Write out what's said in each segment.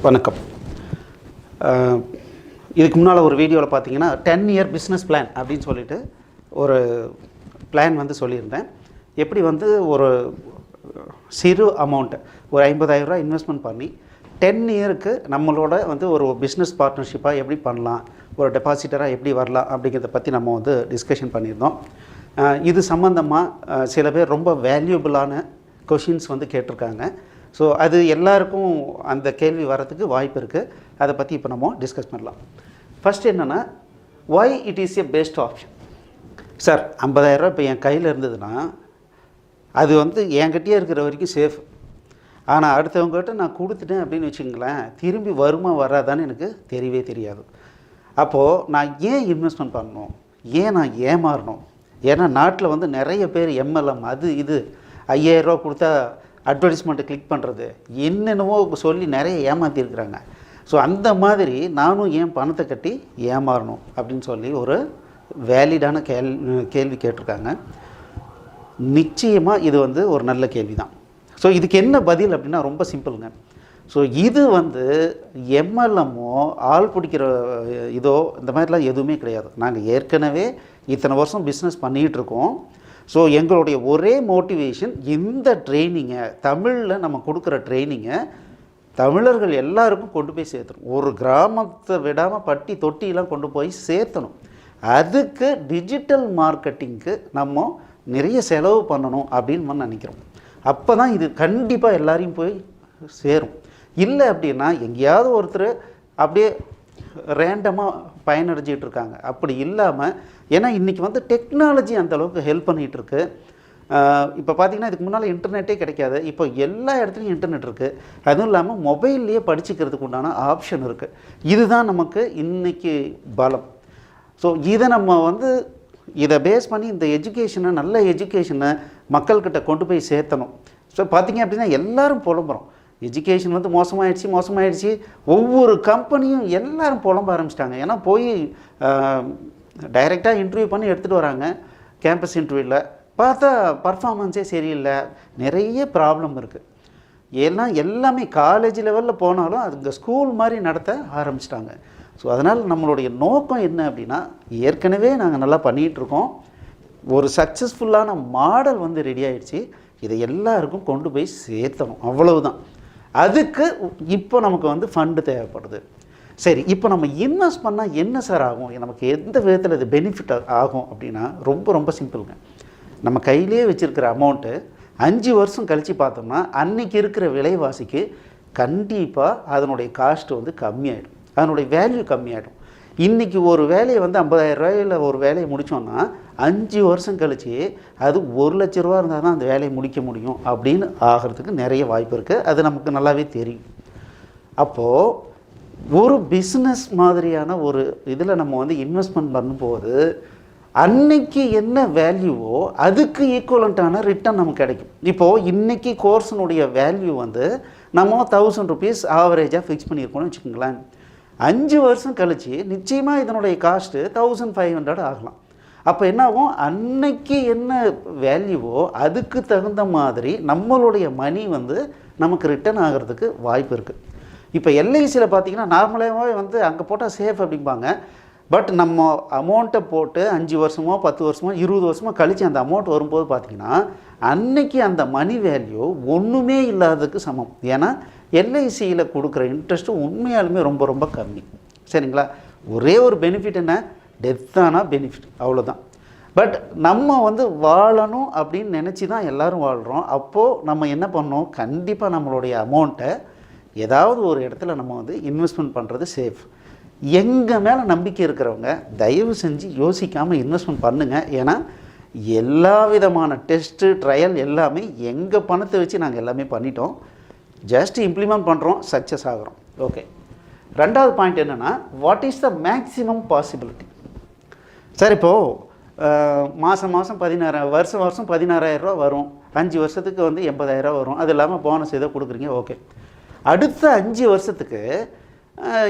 வணக்கம். இதுக்கு முன்னால் ஒரு வீடியோவில் பார்த்தீங்கன்னா 10-year பிஸ்னஸ் பிளான் அப்படின்னு சொல்லிட்டு ஒரு பிளான் வந்து சொல்லியிருந்தேன். எப்படி வந்து ஒரு சிறு அமௌண்ட்டு ஒரு 50,000 ரூபா இன்வெஸ்ட்மெண்ட் பண்ணி 10 இயருக்கு நம்மளோட வந்து ஒரு பிஸ்னஸ் பார்ட்னர்ஷிப்பாக எப்படி பண்ணலாம், ஒரு டெபாசிட்டராக எப்படி வரலாம் அப்படிங்கிறத பற்றி நம்ம வந்து டிஸ்கஷன் பண்ணியிருந்தோம். இது சம்மந்தமாக சில பேர் ரொம்ப வேல்யூபிளான கொஷின்ஸ் வந்து கேட்டிருக்காங்க. ஸோ அது எல்லாருக்கும் அந்த கேள்வி வரத்துக்கு வாய்ப்பு இருக்குது. அதை பற்றி இப்போ நம்ம டிஸ்கஸ் பண்ணலாம். ஃபஸ்ட் என்னென்னா, why it is a best option. Sir 50,000 ரூபா இப்போ என் கையில் இருந்ததுன்னா அது வந்து என்கிட்டயே இருக்கிற வரைக்கும் சேஃப். ஆனால் அடுத்தவங்ககிட்ட நான் கொடுத்துட்டேன் அப்படின்னு வச்சுங்களேன், திரும்பி வருமா வராதான்னு எனக்கு தெரியவே தெரியாது. அப்போது நான் ஏன் இன்வெஸ்ட்மெண்ட் பண்ணணும், ஏன் நான் ஏமாறணும்? ஏன்னா நாட்டில் வந்து நிறைய பேர் எம்எல்எம் அது இது 5,000 ரூபா கொடுத்தா அட்வர்டைஸ்மெண்ட்டை கிளிக் பண்ணுறது என்னென்னவோ சொல்லி நிறைய ஏமாற்றிருக்கிறாங்க. ஸோ அந்த மாதிரி நானும் ஏன் பணத்தை கட்டி ஏமாறணும் அப்படின்னு சொல்லி ஒரு வேலிடான கேள்வி கேட்டிருக்காங்க. நிச்சயமாக இது வந்து ஒரு நல்ல கேள்வி தான். ஸோ இதுக்கு என்ன பதில் அப்படின்னா ரொம்ப சிம்பிளுங்க. ஸோ இது வந்து எம்எல்எம்மோ ஆள் பிடிக்கிற இதோ இந்த மாதிரிலாம் எதுவுமே கிடையாது. நாங்கள் ஏற்கனவே இத்தனை வருஷம் பிஸ்னஸ் பண்ணிகிட்ருக்கோம். ஸோ எங்களுடைய ஒரே மோட்டிவேஷன், இந்த ட்ரைனிங்கை தமிழில் நம்ம கொடுக்குற ட்ரைனிங்கை தமிழர்கள் எல்லாருக்கும் கொண்டு போய் சேர்த்தணும். ஒரு கிராமத்தை விடாமல் பட்டி தொட்டிலாம் கொண்டு போய் சேர்த்தணும். அதுக்கு டிஜிட்டல் மார்க்கெட்டிங்க்கு நம்ம நிறைய செலவு பண்ணணும் அப்படின்னு நினைக்கிறோம். அப்போ தான் இது கண்டிப்பாக எல்லாரையும் போய் சேரும். இல்லை அப்படின்னா எங்கேயாவது ஒருத்தர் அப்படியே ரேண்டமாக பயனடைஞ்சிகிட்டு இருக்காங்க. அப்படி இல்லாமல், ஏன்னா இன்றைக்கி வந்து டெக்னாலஜி அந்தளவுக்கு ஹெல்ப் பண்ணிகிட்ருக்கு. இப்போ பார்த்திங்கன்னா இதுக்கு முன்னால் இன்டர்நெட்டே கிடைக்காது. இப்போ எல்லா இடத்துலையும் இன்டர்நெட் இருக்குது. அதுவும் இல்லாமல் மொபைல்லையே படிச்சுக்கிறதுக்கு உண்டான ஆப்ஷன் இருக்குது. இதுதான் நமக்கு இன்றைக்கி பலம். ஸோ இதை நம்ம வந்து இதை பேஸ் பண்ணி இந்த எஜுகேஷனை, நல்ல எஜுகேஷனை மக்கள்கிட்ட கொண்டு போய் சேர்த்தணும். ஸோ பார்த்திங்க அப்படின்னா எல்லோரும் புலம்புறோம், எஜுகேஷன் வந்து மோசமாயிடுச்சு. ஒவ்வொரு கம்பெனியும் எல்லோரும் புலம்ப ஆரம்பிச்சிட்டாங்க. ஏன்னா போய் டைரெக்டாக இன்டர்வியூ பண்ணி எடுத்துகிட்டு வராங்க. கேம்பஸ் இன்டர்வியூவில் பார்த்தா பர்ஃபார்மன்ஸே சரியில்லை, நிறைய ப்ராப்ளம் இருக்குது. ஏன்னா எல்லாமே காலேஜ் லெவலில் போனாலும் அது ஸ்கூல் மாதிரி நடத்த ஆரம்பிச்சிட்டாங்க. ஸோ அதனால் நம்மளுடைய நோக்கம் என்ன அப்படின்னா, ஏற்கனவே நாங்கள் நல்லா பண்ணிகிட்ருக்கோம், ஒரு சக்ஸஸ்ஃபுல்லான மாடல் வந்து ரெடி ஆகிடுச்சு, இதை எல்லாருக்கும் கொண்டு போய் சேர்த்தணும், அவ்வளவுதான். அதுக்கு இப்போ நமக்கு வந்து ஃபண்டு தேவைப்படுது. சரி, இப்போ நம்ம இன்வெஸ்ட் பண்ணால் என்ன சார் ஆகும், நமக்கு எந்த விதத்தில் இது பெனிஃபிட் ஆகும் அப்படின்னா ரொம்ப சிம்பிளுங்க. நம்ம கையிலே வச்சுருக்கிற அமௌண்ட்டு 5 வருஷம் கழித்து பார்த்தோம்னா அன்றைக்கி இருக்கிற விலைவாசிக்கு கண்டிப்பாக அதனுடைய காஸ்ட்டு வந்து கம்மியாகிடும், அதனுடைய வேல்யூ கம்மியாகிடும். இன்றைக்கி ஒரு வேலையை வந்து 50,000 ரூபாயில் ஒரு வேலையை முடித்தோன்னா 5 வருஷம் கழித்து அது 1 லட்ச ரூபா இருந்தால் தான் அந்த வேலையை முடிக்க முடியும் அப்படின்னு ஆகிறதுக்கு நிறைய வாய்ப்பு இருக்குது. அது நமக்கு நல்லாவே தெரியும். அப்போது ஒரு பிஸ்னஸ் மாதிரியான ஒரு இதில் நம்ம வந்து இன்வெஸ்ட்மெண்ட் பண்ணும்போது அன்னைக்கு என்ன வேல்யூவோ அதுக்கு ஈக்குவலண்ட்டான ரிட்டர்ன் நமக்கு கிடைக்கும். இப்போது இன்றைக்கி கோர்ஸினுடைய வேல்யூ வந்து நம்ம 1000 ருபீஸ் ஆவரேஜாக ஃபிக்ஸ் பண்ணியிருக்கோம்னு வச்சுக்கோங்களேன். 5 வருஷம் கழித்து நிச்சயமாக இதனுடைய காஸ்ட்டு 1500 ஆகலாம். அப்போ என்ன ஆகும், அன்னைக்கு என்ன வேல்யூவோ அதுக்கு தகுந்த மாதிரி நம்மளுடைய மணி வந்து நமக்கு ரிட்டர்ன் ஆகிறதுக்கு வாய்ப்பு இருக்குது. இப்போ எல்ஐசியில் பார்த்திங்கன்னா நார்மலாகவே வந்து அங்கே போட்டால் சேஃப் அப்படிம்பாங்க. பட் நம்ம அமௌண்ட்டை போட்டு 5 வருஷமோ 10 வருஷமோ 20 வருஷமோ கழித்து அந்த அமௌண்ட் வரும்போது பார்த்திங்கன்னா அன்னைக்கு அந்த மணி வேல்யூ ஒன்றுமே இல்லாததுக்கு சமம். ஏன்னா எல்ஐசியில் கொடுக்குற இன்ட்ரெஸ்ட்டு உண்மையாலுமே ரொம்ப கம்மி. சரிங்களா? ஒரே ஒரு பெனிஃபிட் என்ன, டெத்தான பெனிஃபிட், அவ்வளோதான். பட் நம்ம வந்து வாழணும் அப்படின்னு நினச்சி தான் எல்லோரும் வாழ்கிறோம். அப்போது நம்ம என்ன பண்ணோம், கண்டிப்பாக நம்மளுடைய அமௌண்ட்டை ஏதாவது ஒரு இடத்துல நம்ம வந்து இன்வெஸ்ட்மெண்ட் பண்ணுறது சேஃப். எங்கள் மேலே நம்பிக்கை இருக்கிறவங்க தயவு செஞ்சு யோசிக்காமல் இன்வெஸ்ட்மெண்ட் பண்ணுங்கள். ஏன்னா எல்லா விதமான டெஸ்ட்டு ட்ரையல் எல்லாமே எங்கள் பணத்தை வச்சு நாங்கள் எல்லாமே பண்ணிட்டோம். ஜஸ்ட் இம்ப்ளிமெண்ட் பண்ணுறோம், சக்ஸஸ் ஆகிறோம். ஓகே, ரெண்டாவது பாயிண்ட் என்னென்னா, what is the maximum possibility. Sir இப்போது மாதம் 16,000 ரூபா வரும், 5 வருஷத்துக்கு வந்து 80,000 ரூபா வரும், அது இல்லாமல் போனஸ் ஏதோ கொடுக்குறீங்க. ஓகே, அடுத்த 5 வருஷத்துக்கு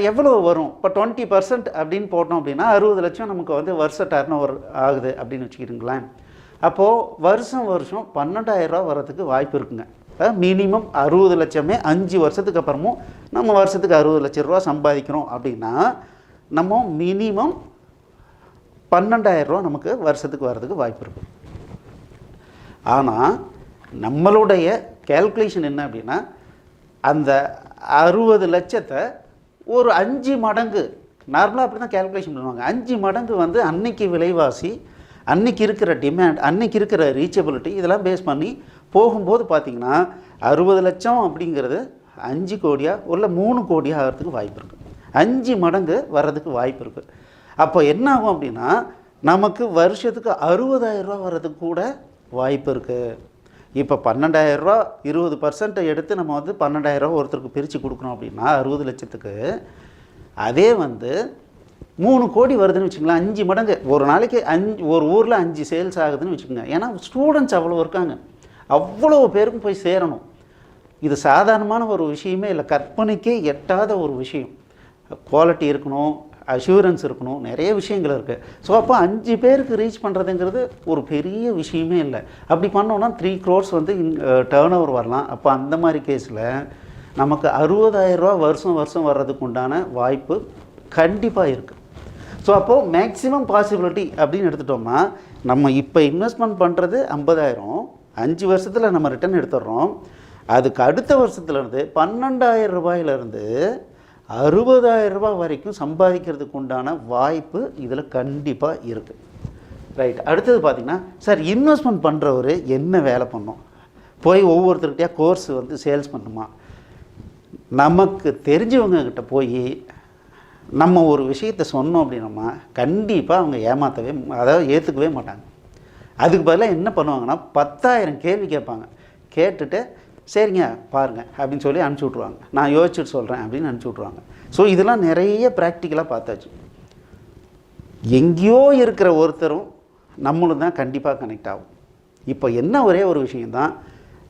எவ்வளோ வரும்? இப்போ 20% அப்படின்னு போட்டோம் அப்படின்னா 60 லட்சம் நமக்கு வந்து வருஷ டர்ன் ஓவர் ஆகுது அப்படின்னு வச்சுக்கிட்டுங்களேன். அப்போது வருஷம் 12,000 ரூபா வரதுக்கு வாய்ப்பு இருக்குங்க. போட்டால் மினிமம் 60 லட்சமே 5 வருஷத்துக்கு அப்புறமும் நம்ம வருஷத்துக்கு 60 லட்ச ரூபா சம்பாதிக்கிறோம் அப்படின்னா நம்ம மினிமம் 12,000 ரூபா நமக்கு வருஷத்துக்கு வர்றதுக்கு வாய்ப்பு இருக்குது. ஆனால் நம்மளுடைய கேல்குலேஷன் என்ன அப்படின்னா அந்த 60 லட்சத்தை ஒரு 5 மடங்கு நார்மலாக அப்படி தான் கேல்குலேஷன் பண்ணுவாங்க. 5 மடங்கு வந்து அன்னைக்கு விலைவாசி, அன்னைக்கு இருக்கிற டிமாண்ட், அன்னைக்கு இருக்கிற ரீச்சபிலிட்டி இதெல்லாம் பேஸ் பண்ணி போகும்போது பார்த்திங்கன்னா 60 லட்சம் அப்படிங்கிறது 5 கோடியா இல்லை 3 கோடியா ஆகிறதுக்கு வாய்ப்பு இருக்குது. 5 மடங்கு வர்றதுக்கு வாய்ப்பு இருக்குது. அப்போ என்ன ஆகும் அப்படின்னா நமக்கு வருஷத்துக்கு 60,000 ரூபா வர்றதுக்கு கூட வாய்ப்பு இருக்குது. இப்போ 12,000 ரூபா 20% எடுத்து நம்ம வந்து 12,000 ரூபா ஒருத்தருக்கு பிரித்து கொடுக்குறோம் அப்படின்னா 60 லட்சத்துக்கு, அதே வந்து 3 கோடி வருதுன்னு வச்சுக்கலாம். 5 மடங்கு ஒரு நாளைக்கு ஒரு ஊரில் 5 சேல்ஸ் ஆகுதுன்னு வச்சுக்கோங்க. ஏன்னா ஸ்டூடெண்ட்ஸ் அவ்வளோ இருக்காங்க, அவ்வளோ பேருக்கும் போய் சேரணும். இது சாதாரணமான ஒரு விஷயமே இல்லை, கற்பனைக்கே எட்டாத ஒரு விஷயம். குவாலிட்டி இருக்கணும், அஷூரன்ஸ் இருக்கணும், நிறைய விஷயங்கள் இருக்குது. ஸோ அப்போ 5 பேருக்கு ரீச் பண்ணுறதுங்கிறது ஒரு பெரிய விஷயமே இல்லை. அப்படி பண்ணோன்னா 3 crores வந்து டேர்ன் ஓவர் வரலாம். அப்போ அந்த மாதிரி கேஸில் நமக்கு 60,000 ரூபா வருஷம் வருஷம் வர்றதுக்கு உண்டான வாய்ப்பு கண்டிப்பாக இருக்குது. ஸோ அப்போது மேக்ஸிமம் பாசிபிலிட்டி அப்படின்னு எடுத்துட்டோம்னா நம்ம இப்போ இன்வெஸ்ட்மெண்ட் பண்ணுறது 50,000, 5 வருஷத்தில் நம்ம ரிட்டர்ன் எடுத்துடுறோம். அதுக்கு அடுத்த வருஷத்துலேருந்து 12,000 ரூபாயிலேருந்து 60,000 ரூபாய் வரைக்கும் சம்பாதிக்கிறதுக்கு உண்டான வாய்ப்பு இதில் கண்டிப்பாக இருக்குது. ரைட். அடுத்தது பார்த்திங்கன்னா சார் இன்வெஸ்ட்மெண்ட் பண்ணுறவர் என்ன வேலை பண்ணோம், போய் ஒவ்வொருத்தர்கிட்டயா கோர்ஸ் வந்து சேல்ஸ் பண்ணுமா? நமக்கு தெரிஞ்சவங்கக்கிட்ட போய் நம்ம ஒரு விஷயத்தை சொன்னோம் அப்படின்னோம்னா கண்டிப்பாக அவங்க ஏற்றுக்கவே மாட்டாங்க. அதுக்கு பதிலாக என்ன பண்ணுவாங்கன்னா 10,000 கேள்வி கேட்பாங்க. கேட்டுட்டு சரிங்க பாருங்கள் அப்படின்னு சொல்லி அனுப்பிச்சி விட்ருவாங்க. நான் யோசிச்சுட்டு சொல்கிறேன் அப்படின்னு அனுப்பிச்சி விட்ருவாங்க. ஸோ இதெல்லாம் நிறைய ப்ராக்டிக்கலாக பார்த்தாச்சு. எங்கேயோ இருக்கிற ஒருத்தரும் நம்மளும் தான் கண்டிப்பாக கனெக்ட் ஆகும். இப்போ என்ன ஒரே ஒரு விஷயந்தான்,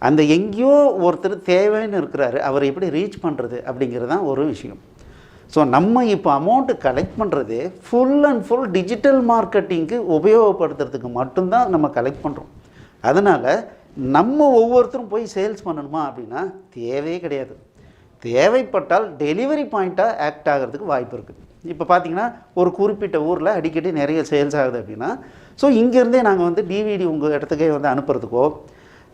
அந்த எங்கேயோ ஒருத்தர் தேவைன்னு இருக்கிறாரு, அவரை எப்படி ரீச் பண்ணுறது அப்படிங்கிறது தான் ஒரு விஷயம். ஸோ நம்ம இப்போ அமௌண்ட்டு கலெக்ட் பண்ணுறது ஃபுல் அண்ட் ஃபுல் டிஜிட்டல் மார்க்கெட்டிங்க்கு உபயோகப்படுத்துறதுக்கு மட்டும்தான் நம்ம கலெக்ட் பண்ணுறோம். அதனால் நம்ம ஒவ்வொருத்தரும் போய் சேல்ஸ் பண்ணணுமா அப்படின்னா தேவையே கிடையாது. தேவைப்பட்டால் டெலிவரி பாயிண்ட்டாக ஆக்ட் ஆகிறதுக்கு வாய்ப்பு இருக்குது. இப்போ பார்த்திங்கன்னா ஒரு குறிப்பிட்ட ஊரில் அடிக்கடி நிறைய சேல்ஸ் ஆகுது அப்படின்னா, ஸோ இங்கேருந்தே நாங்கள் வந்து டிவிடி உங்கள் இடத்துக்கே வந்து அனுப்புறதுக்கோ,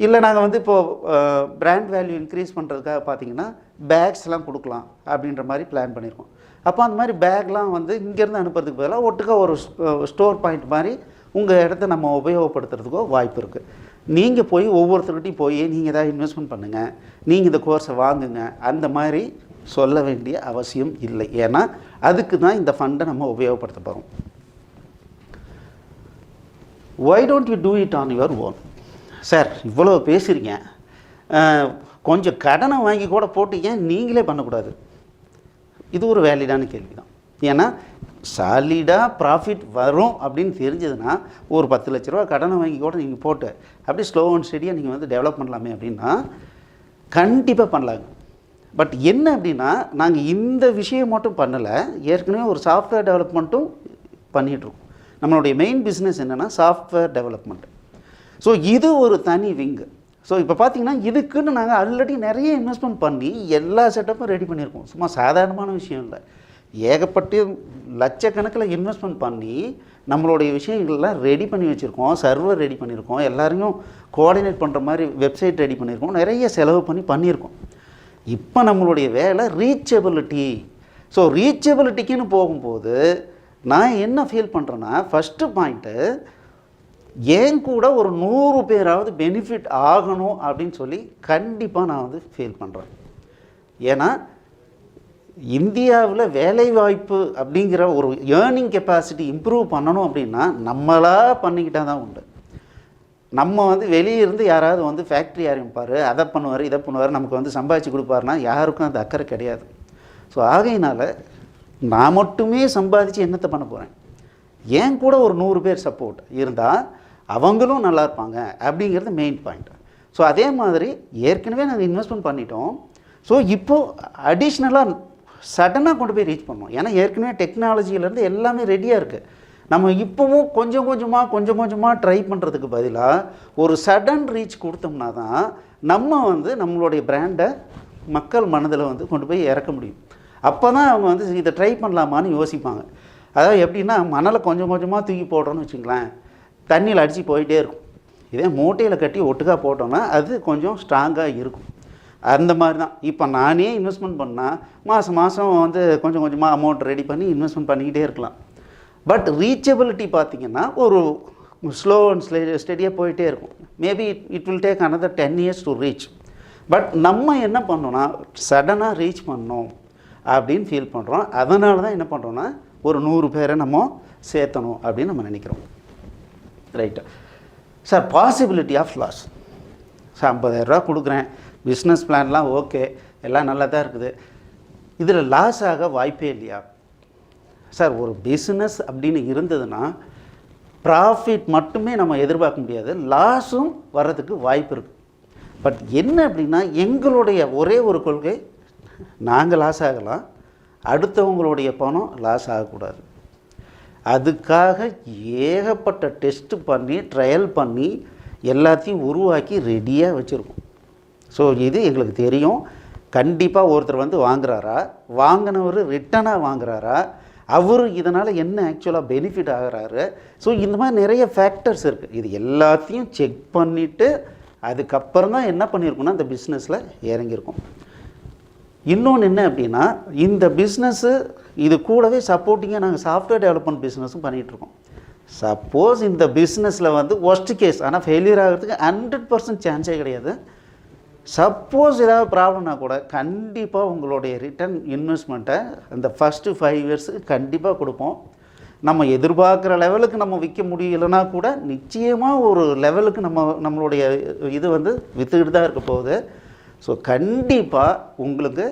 இல்லை நாங்கள் வந்து இப்போது பிராண்ட் வேல்யூ இன்க்ரீஸ் பண்ணுறதுக்காக பார்த்திங்கன்னா பேக்ஸ்லாம் கொடுக்கலாம் அப்படின்ற மாதிரி பிளான் பண்ணியிருக்கோம். அப்போ அந்த மாதிரி பேக்லாம் வந்து இங்கேருந்து அனுப்புறதுக்கு பதிலாக ஒட்டுக்கா ஒரு ஸ்டோர் பாயிண்ட் மாதிரி உங்கள் இடத்த நம்ம உபயோகப்படுத்துறதுக்கோ வாய்ப்பு இருக்குது. நீங்கள் போய் ஒவ்வொருத்தர்கிட்டையும் போய் நீங்கள் ஏதாவது இன்வெஸ்ட்மெண்ட் பண்ணுங்கள், நீங்கள் இந்த கோர்ஸை வாங்குங்க அந்த மாதிரி சொல்ல வேண்டிய அவசியம் இல்லை. ஏன்னா அதுக்கு தான் இந்த ஃபண்டை நம்ம உபயோகப்படுத்த போகிறோம். Why don't you do it on your own? Sir இவ்வளோ பேசுகிறீங்க, கொஞ்சம் கடனை வாங்கி கூட போட்டு ஏன் நீங்களே பண்ணக்கூடாது? இது ஒரு வேலிடான கேள்வி தான். ஏன்னா சாலிடாக ப்ராஃபிட் வரும் அப்படின்னு தெரிஞ்சதுன்னா ஒரு 10 லட்ச ரூபா கடனை வாங்கி கூட நீங்கள் போட்டு அப்படியே ஸ்லோ அண்ட் ஸ்டடியாக நீங்கள் வந்து டெவலப் பண்ணலாமே அப்படின்னா கண்டிப்பாக பண்ணலாங்க. பட் என்ன அப்படின்னா நாங்கள் இந்த விஷயம் மட்டும் பண்ணலை, ஏற்கனவே ஒரு சாஃப்ட்வேர் டெவலப்மெண்ட்டும் பண்ணிகிட்ருக்கோம். நம்மளுடைய மெயின் பிஸ்னஸ் என்னென்னா சாஃப்ட்வேர் டெவலப்மெண்ட். ஸோ இது ஒரு தனி விங்கு. ஸோ இப்போ பார்த்திங்கன்னா இதுக்குன்னு நாங்கள் ஆல்ரெடி நிறைய இன்வெஸ்ட்மெண்ட் பண்ணி எல்லா செட்டப்பும் ரெடி பண்ணியிருக்கோம். சும்மா சாதாரணமான விஷயம் இல்லை, ஏகப்பட்ட லட்சக்கணக்கில் இன்வெஸ்ட்மெண்ட் பண்ணி நம்மளுடைய விஷயங்கள்லாம் ரெடி பண்ணி வச்சுருக்கோம். சர்வர் ரெடி பண்ணியிருக்கோம், எல்லாரையும் கோஆர்டினேட் பண்ணுற மாதிரி வெப்சைட் ரெடி பண்ணியிருக்கோம், நிறைய செலவு பண்ணியிருக்கோம். இப்போ நம்மளுடைய வேலை ரீச்சபிலிட்டி. ஸோ ரீச்சபிலிட்டிக்குன்னு போகும்போது நான் என்ன ஃபீல் பண்ணுறேன்னா, ஃபஸ்ட்டு பாயிண்ட்டு ஏன் கூட ஒரு 100 பேராவது பெனிஃபிட் ஆகணும் அப்படின்னு சொல்லி கண்டிப்பாக நான் வந்து ஃபீல் பண்ணுறேன். ஏன்னா இந்தியாவில் வேலைவாய்ப்பு அப்படிங்கிற ஒரு ஏர்னிங் கெப்பாசிட்டி இம்ப்ரூவ் பண்ணணும் அப்படின்னா நம்மளாக பண்ணிக்கிட்டால் தான் உண்டு. நம்ம வந்து வெளியே இருந்து யாராவது வந்து ஃபேக்ட்ரி ஆரம்பிப்பார், அதை பண்ணுவார், இதை பண்ணுவார், நமக்கு வந்து சம்பாதிச்சு கொடுப்பாருன்னா யாருக்கும் அந்த அக்கறை கிடையாது. ஸோ ஆகையினால் நான் மட்டுமே சம்பாதிச்சு என்னத்தை பண்ண போகிறேன்? ஏன் கூட ஒரு 100 பேர் சப்போர்ட் இருந்தால் அவங்களும் நல்லா இருப்பாங்க அப்படிங்கிறது மெயின் பாயிண்ட். ஸோ அதே மாதிரி ஏற்கனவே நாங்கள் இன்வெஸ்ட்மெண்ட் பண்ணிட்டோம். ஸோ இப்போது அடிஷ்னலாக சடனாக கொண்டு போய் ரீச் பண்ணோம். ஏன்னா ஏற்கனவே டெக்னாலஜியிலேருந்து எல்லாமே ரெடியாக இருக்குது. நம்ம இப்போவும் கொஞ்சம் கொஞ்சமாக ட்ரை பண்ணுறதுக்கு பதிலாக ஒரு சடன் ரீச் கொடுத்தோம்னா தான் நம்ம வந்து நம்மளுடைய பிராண்டை மக்கள் மனதில் வந்து கொண்டு போய் இறக்க முடியும். அப்போ தான் அவங்க வந்து இதை ட்ரை பண்ணலாமான்னு யோசிப்பாங்க. அதாவது எப்படின்னா மணலை கொஞ்சம் கொஞ்சமாக தூக்கி போடுறோன்னு வச்சுங்களேன், தண்ணியில் அடித்து போயிட்டே இருக்கும். இதே மூட்டையில் கட்டி ஒட்டுக்காக போட்டோன்னா அது கொஞ்சம் ஸ்ட்ராங்காக இருக்கும். அந்த மாதிரி தான் இப்போ நானே இன்வெஸ்ட்மெண்ட் பண்ணால் மாதம் வந்து கொஞ்சம் கொஞ்சமாக அமௌண்ட் ரெடி பண்ணி இன்வெஸ்ட்மெண்ட் பண்ணிக்கிட்டே இருக்கலாம். பட் ரீச்சபிலிட்டி பார்த்திங்கன்னா ஒரு ஸ்லோ அண்ட் ஸ்டெடியாக போயிட்டே இருக்கும். Maybe it will take another 10 years to reach. But நம்ம என்ன பண்ணோன்னா சடனாக ரீச் பண்ணோம் அப்படின்னு ஃபீல் பண்ணுறோம். அதனால தான் என்ன பண்ணுறோன்னா ஒரு 100 பேரை நம்ம சேர்த்தணும் அப்படின்னு நம்ம நினைக்கிறோம். Right sir, possibility of loss. Sir 50,000 கொடுக்குறேன், பிஸ்னஸ் பிளான்லாம் ஓகே, எல்லாம் நல்லா தான் இருக்குது, இதில் லாஸ் ஆக வாய்ப்பே இல்லையா? சார், ஒரு பிஸ்னஸ் அப்படின்னு இருந்ததுன்னா ப்ராஃபிட் மட்டுமே நம்ம எதிர்பார்க்க முடியாது, லாஸும் வர்றதுக்கு வாய்ப்பு இருக்குது. பட் என்ன அப்படின்னா எங்களுடைய ஒரே ஒரு கொள்கை, நாங்கள் லாஸ் ஆகலாம், அடுத்தவங்களுடைய பணம் லாஸ் ஆகக்கூடாது. அதுக்காக ஏகப்பட்ட டெஸ்ட்டு பண்ணி ட்ரையல் பண்ணி எல்லாத்தையும் உருவாக்கி ரெடியாக வச்சுருக்கோம். ஸோ இது எங்களுக்கு தெரியும். கண்டிப்பாக ஒருத்தர் வந்து வாங்குறாரா, வாங்கினவர் ரிட்டனாக வாங்குறாரா, அவர் இதனால் என்ன ஆக்சுவலாக பெனிஃபிட் ஆகிறாரு. ஸோ இந்த மாதிரி நிறைய ஃபேக்டர்ஸ் இருக்குது. இது எல்லாத்தையும் செக் பண்ணிவிட்டு அதுக்கப்புறம் தான் என்ன பண்ணியிருக்கோன்னா இந்த பிஸ்னஸில் இறங்கியிருக்கோம். இன்னொன்று என்ன அப்படின்னா, இந்த பிஸ்னஸ்ஸு இது கூடவே சப்போர்ட்டிங்காக நாங்கள் சாஃப்ட்வேர் டெவலப்மெண்ட் பிஸ்னஸும் பண்ணிகிட்ருக்கோம். சப்போஸ் இந்த பிஸ்னஸில் வந்து ஒர்ஸ்ட் கேஸ், ஆனால் ஃபெயிலியர் ஆகிறதுக்கு 100% சான்ஸே கிடையாது. சப்போஸ் ஏதாவது ப்ராப்ளம்னா கூட கண்டிப்பாக உங்களுடைய ரிட்டர்ன் இன்வெஸ்ட்மெண்ட்டை அந்த ஃபஸ்ட்டு 5 இயர்ஸுக்கு கண்டிப்பாக கொடுப்போம். நம்ம எதிர்பார்க்குற லெவலுக்கு நம்ம விற்க முடியலைன்னா கூட நிச்சயமாக ஒரு லெவலுக்கு நம்மளுடைய இது வந்து விற்றுக்கிட்டு தான் இருக்க போகுது. ஸோ கண்டிப்பாக உங்களுக்கு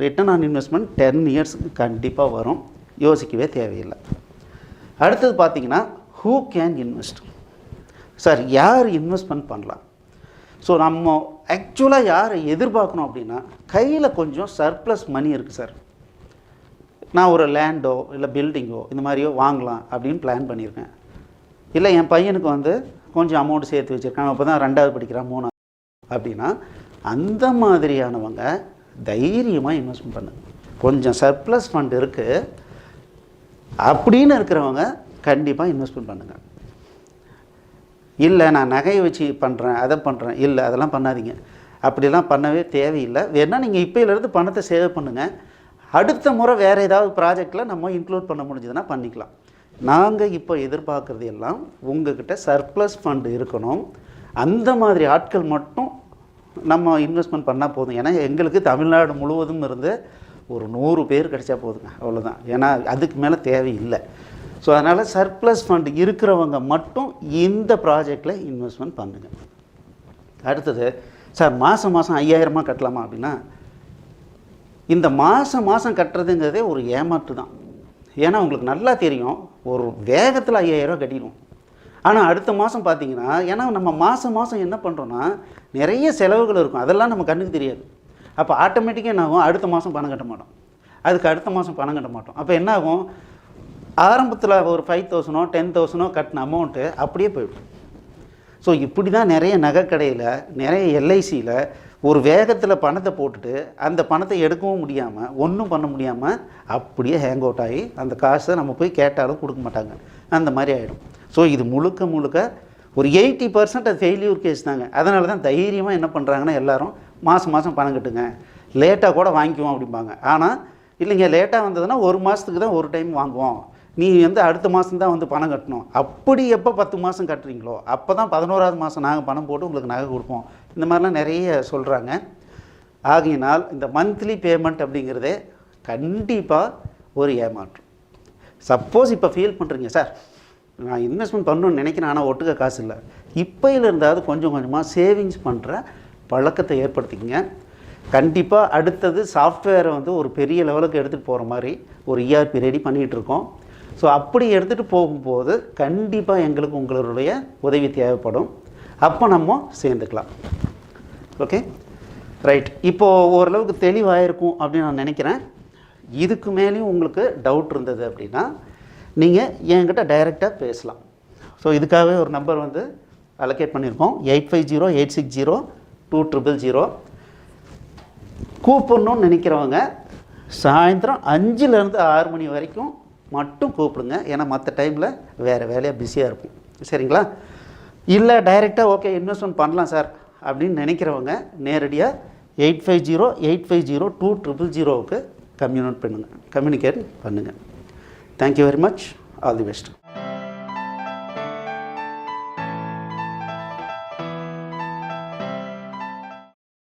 ரிட்டர்ன் ஆன் இன்வெஸ்ட்மெண்ட் 10 இயர்ஸுக்கு கண்டிப்பாக வரும், யோசிக்கவே தேவையில்லை. அடுத்தது பார்த்திங்கன்னா, ஹூ கேன் இன்வெஸ்ட். சார், யார் இன்வெஸ்ட்மெண்ட் பண்ணலாம்? ஸோ நம்ம ஆக்சுவலாக யாரை எதிர்பார்க்கணும் அப்படின்னா, கையில் கொஞ்சம் சர்ப்ளஸ் மணி இருக்குது சார், நான் ஒரு லேண்டோ இல்லை பில்டிங்கோ இந்த மாதிரியோ வாங்கலாம் அப்படின்னு பிளான் பண்ணியிருக்கேன். இல்லை என் பையனுக்கு வந்து கொஞ்சம் அமௌண்ட் சேர்த்து வச்சுருக்கான், அப்போ தான் 2வது படிக்கிறான் 3வது அப்படின்னா, அந்த மாதிரியானவங்க தைரியமாக இன்வெஸ்ட்மெண்ட் பண்ணுங்க. கொஞ்சம் சர்ப்ளஸ் ஃபண்ட் இருக்குது அப்படின்னு இருக்கிறவங்க கண்டிப்பாக இன்வெஸ்ட்மெண்ட் பண்ணுங்கள். இல்லை நான் நகையை வச்சு பண்ணுறேன், அதை பண்ணுறேன், இல்லை அதெல்லாம் பண்ணாதீங்க. அப்படிலாம் பண்ணவே தேவையில்லை. வேணால் நீங்கள் இப்போயிலேருந்து பணத்தை சேவ் பண்ணுங்கள். அடுத்த முறை வேறு ஏதாவது ப்ராஜெக்டில் நம்ம இன்க்ளூட் பண்ண முடிஞ்சதுன்னா பண்ணிக்கலாம். நாங்கள் இப்போ எதிர்பார்க்குறது எல்லாம் உங்கள்கிட்ட சர்ப்ளஸ் ஃபண்டு இருக்கணும். அந்த மாதிரி ஆட்கள் மட்டும் நம்ம இன்வெஸ்ட்மெண்ட் பண்ணால் போதும். ஏன்னா எங்களுக்கு தமிழ்நாடு முழுவதும் இருந்து ஒரு 100 பேர் கிடைச்சா போதுங்க, அவ்வளோதான். ஏன்னா அதுக்கு மேலே தேவையில்லை. ஸோ அதனால் சர்ப்ளஸ் ஃபண்ட் இருக்கிறவங்க மட்டும் இந்த ப்ராஜெக்டில் இன்வெஸ்ட்மெண்ட் பண்ணுங்கள். அடுத்தது, சார் மாதம் 5000 கட்டலாமா அப்படின்னா, இந்த மாதம் கட்டுறதுங்கிறதே ஒரு ஏமாற்று தான். ஏன்னா உங்களுக்கு நல்லா தெரியும், ஒரு வேகத்தில் 5000 கட்டிடுவோம். ஆனால் அடுத்த மாதம் பார்த்தீங்கன்னா, ஏன்னா நம்ம மாதம் என்ன பண்ணுறோன்னா நிறைய செலவுகள் இருக்கும், அதெல்லாம் நம்ம கண்ணுக்கு தெரியாது. அப்போ ஆட்டோமேட்டிக்காக என்ன ஆகும், அடுத்த மாதம் பணம் கட்ட மாட்டோம், அதுக்கு அடுத்த மாதம் பணம் கட்ட மாட்டோம். அப்போ என்ன ஆகும், ஆரம்பத்தில் ஒரு 5,000 10,000 கட்டின அமௌண்ட்டு அப்படியே போய்டும். ஸோ இப்படி தான் நிறைய நகைக்கடையில், நிறைய எல்ஐசியில் ஒரு வேகத்தில் பணத்தை போட்டுட்டு அந்த பணத்தை எடுக்கவும் முடியாமல், ஒன்றும் பண்ண முடியாமல் அப்படியே ஹேங் அவுட் ஆகி அந்த காசை நம்ம போய் கேட்டாலும் கொடுக்க மாட்டாங்க, அந்த மாதிரி ஆகிடும். ஸோ இது முழுக்க ஒரு 80% அது ஃபெயில்யூர் கேஸ் தாங்க. அதனால தான் தைரியமாக என்ன பண்ணுறாங்கன்னா எல்லோரும் மாதம் பணம் கட்டுங்க, லேட்டாக கூட வாங்கிக்குவோம் அப்படிம்பாங்க. ஆனால் இல்லைங்க, லேட்டாக வந்ததுன்னா 1 மாதத்துக்கு தான் ஒரு டைம் வாங்குவோம், நீ வந்து அடுத்த மாதம் தான் வந்து பணம் கட்டணும். அப்படி எப்போ 10 மாதம் கட்டுறீங்களோ அப்போ தான் 11வது மாதம் நாங்கள் பணம் போட்டு உங்களுக்கு நகை கொடுப்போம். இந்த மாதிரிலாம் நிறைய சொல்கிறாங்க. ஆகையினால் இந்த மந்த்லி பேமெண்ட் அப்படிங்கிறதே கண்டிப்பாக ஒரு ஏமாற்றம். சப்போஸ் இப்போ ஃபீல் பண்ணுறீங்க, சார் நான் இன்வெஸ்ட்மெண்ட் பண்ணணும்னு நினைக்கிறேன், ஆனால் ஒட்டுக்க காசு இல்லை, இப்போயில் இருந்தாவது கொஞ்சம் கொஞ்சமாக சேவிங்ஸ் பண்ணுற பழக்கத்தை ஏற்படுத்திக்கங்க. கண்டிப்பாக அடுத்தது சாஃப்ட்வேரை வந்து ஒரு பெரிய லெவலுக்கு எடுத்துகிட்டு போகிற மாதிரி ஒரு ERP ரெடி பண்ணிகிட்ருக்கோம். ஸோ அப்படி எடுத்துகிட்டு போகும்போது கண்டிப்பாக எங்களுக்கு உங்களுடைய உதவி தேவைப்படும். அப்போ நம்ம சேர்ந்துக்கலாம். Okay, right. இப்போது ஓரளவுக்கு தெளிவாயிருக்கும் அப்படின்னு நான் நினைக்கிறேன். இதுக்கு மேலேயும் உங்களுக்கு டவுட் இருந்தது அப்படின்னா நீங்கள் என்கிட்ட டைரெக்டாக பேசலாம். ஸோ இதுக்காகவே ஒரு நம்பர் வந்து அலோகேட் பண்ணியிருக்கோம், 8508602000. கூப்பிடணும்னு நினைக்கிறவங்க சாயந்தரம் 5லேருந்து 6 மணி வரைக்கும் மட்டும் கூப்பிடுங்க. ஏன்னா மற்ற டைமில் வேறு வேலையாக பிஸியாக இருக்கும். சரிங்களா? இல்லை டைரெக்டாக ஓகே இன்வெஸ்ட்மெண்ட் பண்ணலாம் சார் அப்படின்னு நினைக்கிறவங்க நேரடியாக 8508502000க்கு கம்யூனிகேட் பண்ணுங்கள். Thank you very much. All the best.